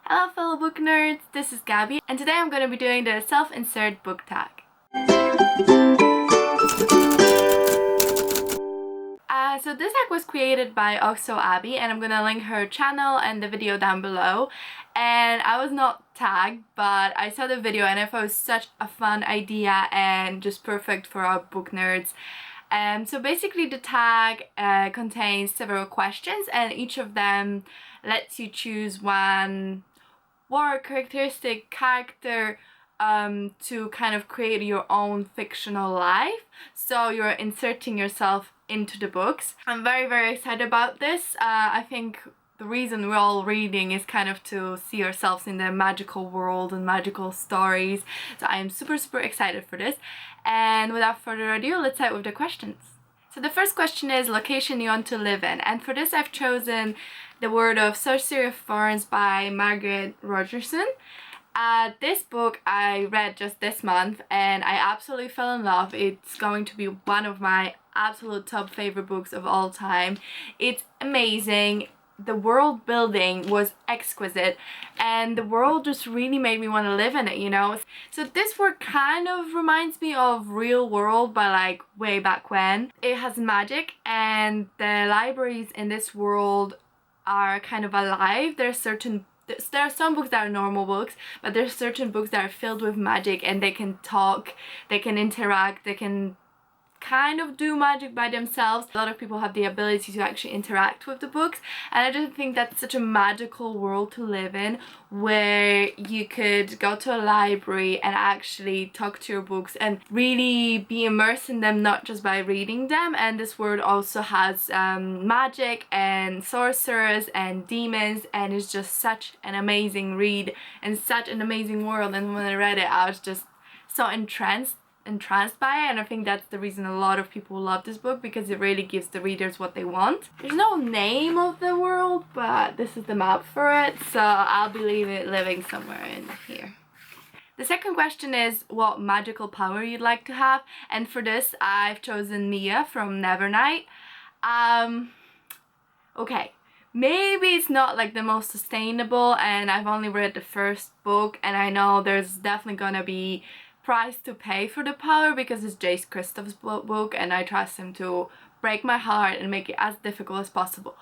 Hello fellow book nerds, this is Gabby and today I'm going to be doing the self-insert book tag. So this tag was created by Oxo Abby and I'm going to link her channel and the video down below. And I was not tagged, but I saw the video and I thought it was such a fun idea and just perfect for our book nerds. So basically the tag contains several questions and each of them lets you choose one word, characteristic, character to kind of create your own fictional life. So you're inserting yourself into the books. I'm very excited about this. I think the reason we're all reading is kind of to see ourselves in the magical world and magical stories. So I am super excited for this. And without further ado, let's start with the questions. So the first question is location you want to live in, and for this I've chosen The World of Sorcery of Thorns by Margaret Rogerson. This book I read just this month and I absolutely fell in love. It's going to be one of my absolute top favorite books of all time. It's amazing. The world building was exquisite and the world just really made me want to live in it, you know. So this work kind of reminds me of Real World by like way back when. It has magic and the libraries in this world are kind of alive. There are some books that are normal books, but there's certain books that are filled with magic and they can talk, they can interact, they can kind of do magic by themselves. A lot of people have the ability to actually interact with the books, and I just think that's such a magical world to live in, where you could go to a library and actually talk to your books and really be immersed in them, not just by reading them. And this world also has magic and sorcerers and demons, and it's just such an amazing read and such an amazing world. And when I read it, I was just so entranced by it, and I think that's the reason a lot of people love this book, because it really gives the readers what they want. There's no name of the world, but this is the map for it, so I'll be living somewhere in here. The second question is what magical power you'd like to have, and for this I've chosen Mia from Nevernight. Okay, maybe it's not like the most sustainable, and I've only read the first book, and I know there's definitely gonna be price to pay for the power because it's Jace Kristoff's book and I trust him to break my heart and make it as difficult as possible.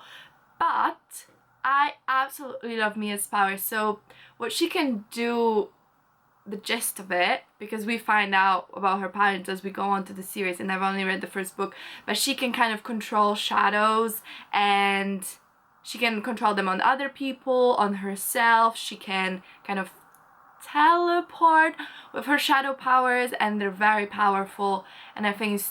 But I absolutely love Mia's power. So what she can do, the gist of it, because we find out about her powers as we go on to the series, and I've only read the first book, but she can kind of control shadows and she can control them on other people, on herself. She can kind of teleport with her shadow powers, and they're very powerful, and I think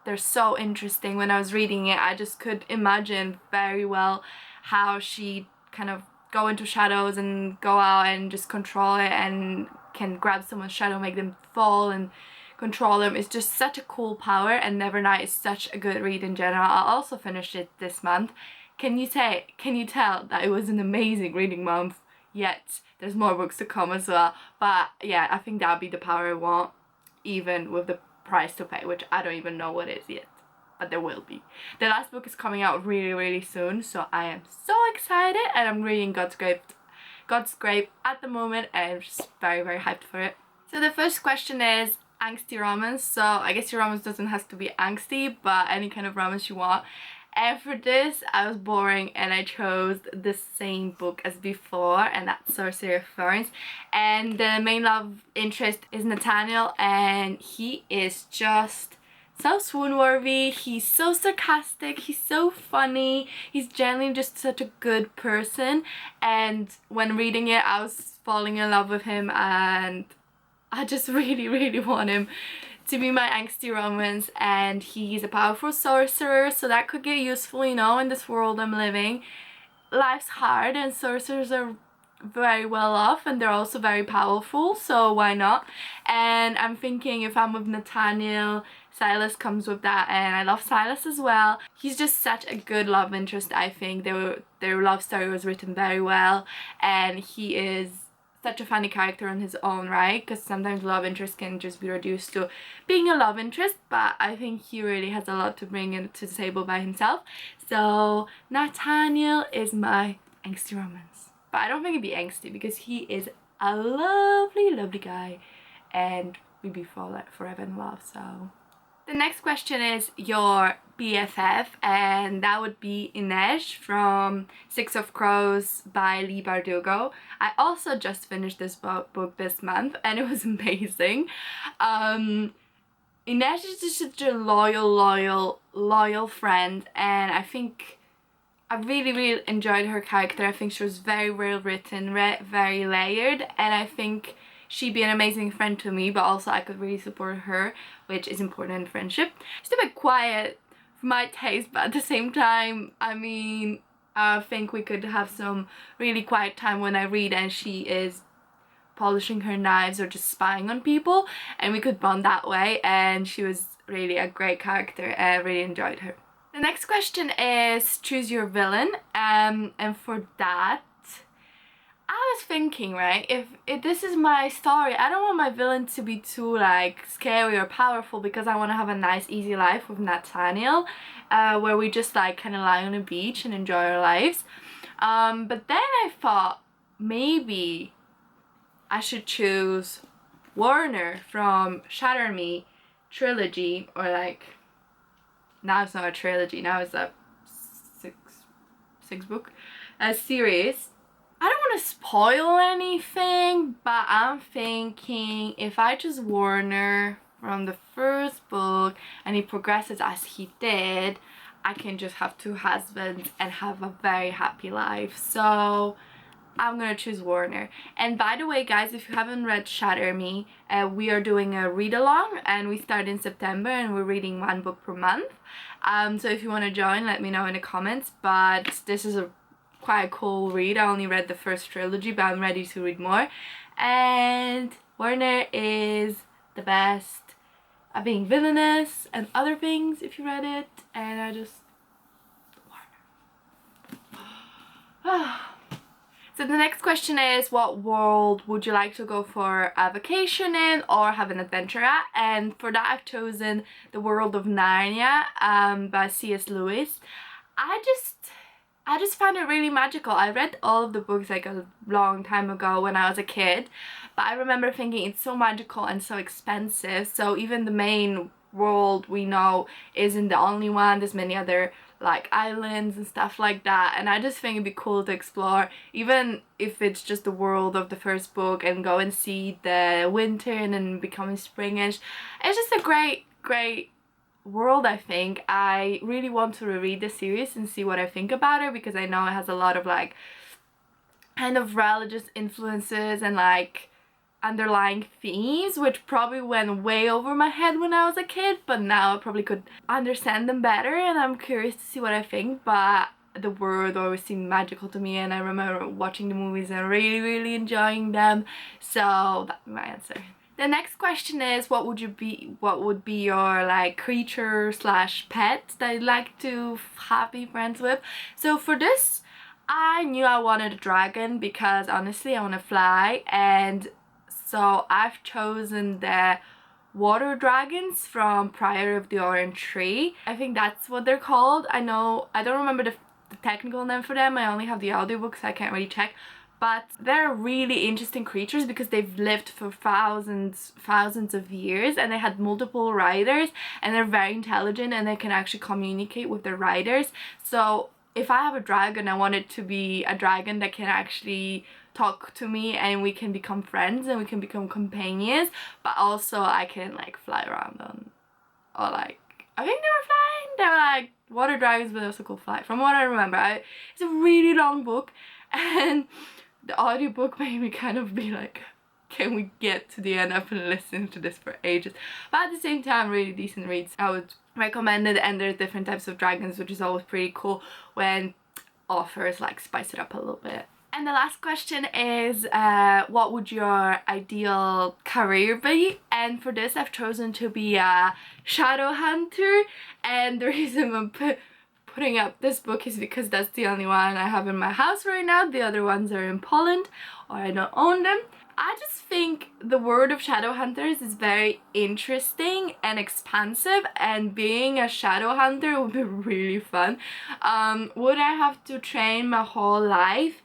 they're so interesting. When I was reading it, I just could imagine very well how she kind of go into shadows and go out and just control it, and can grab someone's shadow, make them fall and control them. It's just such a cool power, and Nevernight is such a good read in general. I also finished it this month. Can you tell that it was an amazing reading month? Yet there's more books to come as well, but yeah, I think that'll be the power I want, even with the price to pay, which I don't even know what it is yet, but there will be. The last book is coming out really soon, so I am so excited, and I'm reading God's Grape at the moment, and I'm just very hyped for it. So the first question is angsty romance. So I guess your romance doesn't have to be angsty, but any kind of romance you want. And for this, I was boring and I chose the same book as before, and that's Sorcery of Thorns. And the main love interest is Nathaniel, and he is just so swoon-worthy. He's so sarcastic, he's so funny, he's generally just such a good person. And when reading it, I was falling in love with him, and I just really want him to be my angsty romance. And he's a powerful sorcerer, so that could get useful, you know, in this world I'm living. Life's hard and sorcerers are very well off, and they're also very powerful, so why not? And I'm thinking if I'm with Nathaniel, Silas comes with that, and I love Silas as well. He's just such a good love interest. I think their love story was written very well, and he is such a funny character on his own, right? Because sometimes love interest can just be reduced to being a love interest, but I think he really has a lot to bring to the table by himself. So Nathaniel is my angsty romance. But I don't think he'd be angsty because he is a lovely, lovely guy, and we'd be forever in love. So the next question is your BFF, and that would be Inej from Six of Crows by Lee Bardugo. I also just finished this book this month, and it was amazing. Inej is just such a loyal friend, and I think I really enjoyed her character. I think she was very well written, very layered, and I think she'd be an amazing friend to me, but also I could really support her, which is important in friendship. She's a bit quiet for my taste, but at the same time, I mean, I think we could have some really quiet time when I read and she is polishing her knives or just spying on people, and we could bond that way, and she was really a great character, and I really enjoyed her. The next question is choose your villain, and for that, I was thinking, right, if this is my story, I don't want my villain to be too like scary or powerful, because I want to have a nice easy life with Nathaniel, where we just like kind of lie on a beach and enjoy our lives. But then I thought maybe I should choose Warner from Shatter Me trilogy, or like, now it's not a trilogy, now it's a six book series. I don't want to spoil anything, but I'm thinking if I choose Warner from the first book and he progresses as he did, I can just have 2 husbands and have a very happy life. So I'm gonna choose Warner. And by the way, guys, if you haven't read Shatter Me, we are doing a read along, and we start in September, and we're reading 1 book per month. So if you want to join, let me know in the comments. But this is a quite cool read. I only read the first trilogy, but I'm ready to read more. And Warner is the best at being villainous and other things if you read it, and I just Warner. So the next question is, what world would you like to go for a vacation in or have an adventure at? And for that, I've chosen The World of Narnia by C.S. Lewis. I just find it really magical. I read all of the books like a long time ago when I was a kid, but I remember thinking it's so magical and so expensive. So even the main world we know isn't the only one. There's many other like islands and stuff like that, and I just think it'd be cool to explore, even if it's just the world of the first book, and go and see the winter and then becoming springish. It's just a great world. I think I really want to reread the series and see what I think about it, because I know it has a lot of like kind of religious influences and like underlying themes, which probably went way over my head when I was a kid, but now I probably could understand them better, and I'm curious to see what I think. But the world always seemed magical to me, and I remember watching the movies and really enjoying them, so that's my answer. The next question is, what would be your like creature / pet that you'd like to be friends with? So for this, I knew I wanted a dragon, because honestly I want to fly, and so I've chosen the water dragons from Prior of the Orange Tree. I think that's what they're called. I don't remember the technical name for them. I only have the audiobook, so I can't really check. But they're really interesting creatures because they've lived for thousands of years, and they had multiple riders, and they're very intelligent, and they can actually communicate with their riders. So if I have a dragon, I want it to be a dragon that can actually talk to me, and we can become friends and we can become companions, but also I can like fly around them, or like, I think they were like water dragons, but they also could fly from what I remember. It's a really long book, and the audiobook made me kind of be like, can we get to the end? I've been listening to this for ages, but at the same time, really decent reads. I would recommend it, and there's different types of dragons, which is always pretty cool when authors like spice it up a little bit. And the last question is, what would your ideal career be? And for this, I've chosen to be a Shadowhunter, and the reason I'm putting up this book is because that's the only one I have in my house right now. The other ones are in Poland, or I don't own them. I just think the world of Shadowhunters is very interesting and expansive, and being a Shadowhunter would be really fun. Would I have to train my whole life?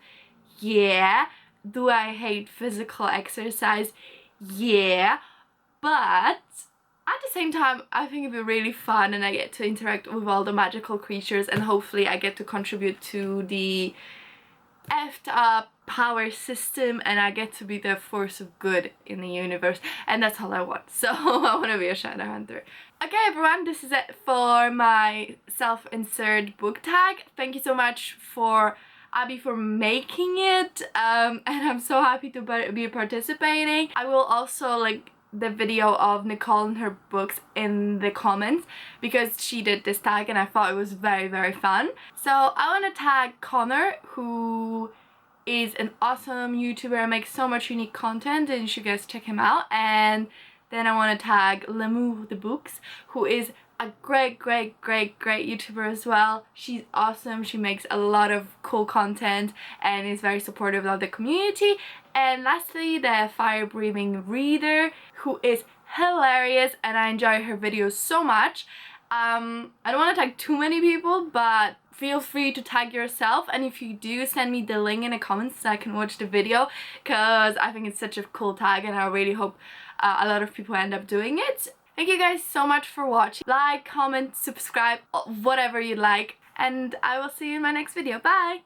Yeah. Do I hate physical exercise? Yeah. But at the same time, I think it'd be really fun and I get to interact with all the magical creatures and hopefully I get to contribute to the effed up power system and I get to be the force of good in the universe, and that's all I want. So I want to be a Shadowhunter. Okay everyone, this is it for my self-insert book tag. Thank you so much for Abby for making it, and I'm so happy to be participating. I will also link the video of Nicole and her books in the comments because she did this tag and I thought it was very fun. So I want to tag Connor, who is an awesome YouTuber and makes so much unique content and you should guys check him out. And then I want to tag L'amour the Books, who is a great YouTuber as well. She's awesome. She makes a lot of cool content and is very supportive of the community. And lastly, the Fire Breathing Reader, who is hilarious and I enjoy her videos so much. I don't want to tag too many people, but feel free to tag yourself, and if you do, send me the link in the comments so I can watch the video, because I think it's such a cool tag and I really hope a lot of people end up doing it. Thank you guys so much for watching. Like, comment, subscribe, whatever you like, and I will see you in my next video. Bye!